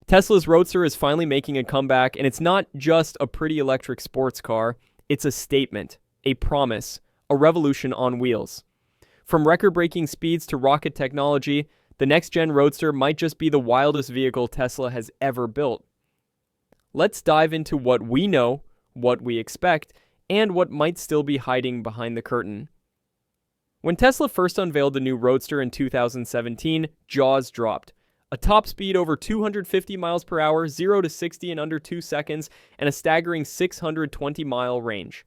Tesla's Roadster is finally making a comeback, and it's not just a pretty electric sports car, it's a statement, a promise, a revolution on wheels. From record-breaking speeds to rocket technology, the next-gen Roadster might just be the wildest vehicle Tesla has ever built. Let's dive into what we know, what we expect, and what might still be hiding behind the curtain. When Tesla first unveiled the new Roadster in 2017, jaws dropped. A top speed over 250 miles per hour, 0 to 60 in under 2 seconds, and a staggering 620-mile range.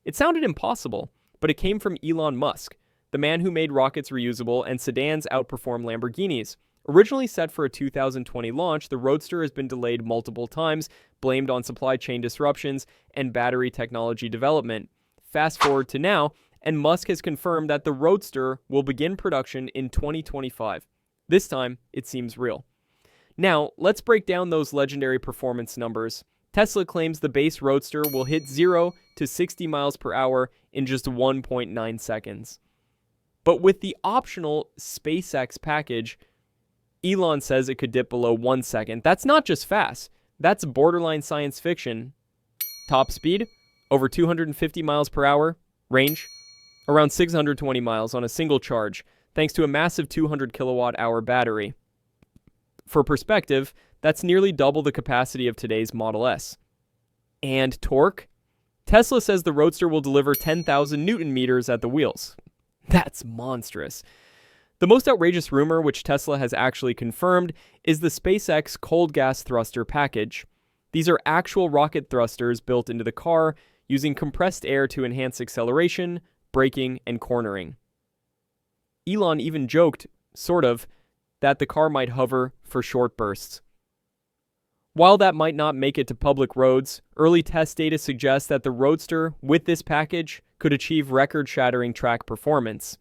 It sounded impossible, but it came from Elon Musk, the man who made rockets reusable and sedans outperform Lamborghinis. Originally set for a 2020 launch, the Roadster has been delayed multiple times, blamed on supply chain disruptions and battery technology development. Fast forward to now, and Musk has confirmed that the Roadster will begin production in 2025. This time, it seems real. Now, let's break down those legendary performance numbers. Tesla claims the base Roadster will hit 0 to 60 miles per hour in just 1.9 seconds. But with the optional SpaceX package, Elon says it could dip below 1 second. That's not just fast, that's borderline science fiction. Top speed, over 250 miles per hour. Range, around 620 miles on a single charge, thanks to a massive 200 kilowatt-hour battery. For perspective, that's nearly double the capacity of today's Model S. And torque? Tesla says the Roadster will deliver 10,000 Newton meters at the wheels. That's monstrous. The most outrageous rumor, which Tesla has actually confirmed, is the SpaceX cold gas thruster package. These are actual rocket thrusters built into the car, using compressed air to enhance acceleration, braking, and cornering. Elon even joked, sort of, that the car might hover for short bursts. While that might not make it to public roads, early test data suggests that the Roadster, with this package, could achieve record-shattering track performance.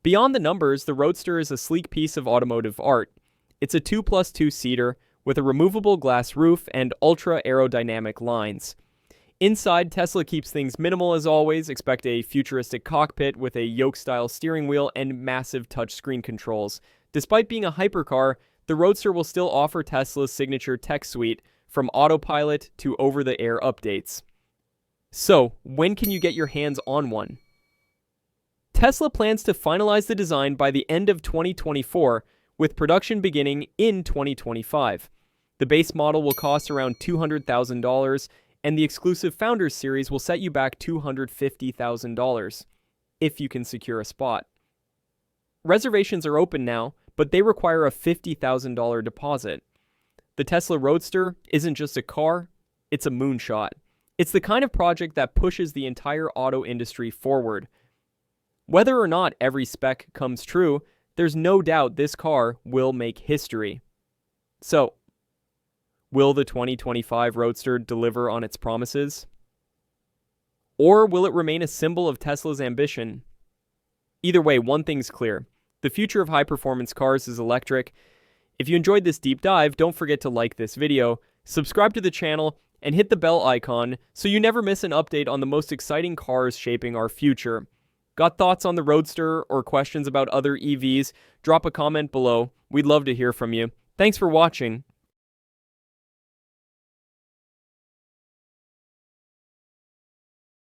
Beyond the numbers, the Roadster is a sleek piece of automotive art. It's a 2+2-seater with a removable glass roof and ultra-aerodynamic lines. Inside, Tesla keeps things minimal as always. Expect a futuristic cockpit with a yoke-style steering wheel and massive touchscreen controls. Despite being a hypercar, the Roadster will still offer Tesla's signature tech suite, from autopilot to over-the-air updates. So, when can you get your hands on one? Tesla plans to finalize the design by the end of 2024, with production beginning in 2025. The base model will cost around $200,000, and the exclusive Founders Series will set you back $250,000, if you can secure a spot. Reservations are open now, but they require a $50,000 deposit. The Tesla Roadster isn't just a car, it's a moonshot. It's the kind of project that pushes the entire auto industry forward. Whether or not every spec comes true, there's no doubt this car will make history. So, will the 2025 Roadster deliver on its promises? Or will it remain a symbol of Tesla's ambition? Either way, one thing's clear. The future of high-performance cars is electric. If you enjoyed this deep dive, don't forget to like this video, subscribe to the channel, and hit the bell icon so you never miss an update on the most exciting cars shaping our future. Got thoughts on the Roadster or questions about other EVs? Drop a comment below. We'd love to hear from you. Thanks for watching.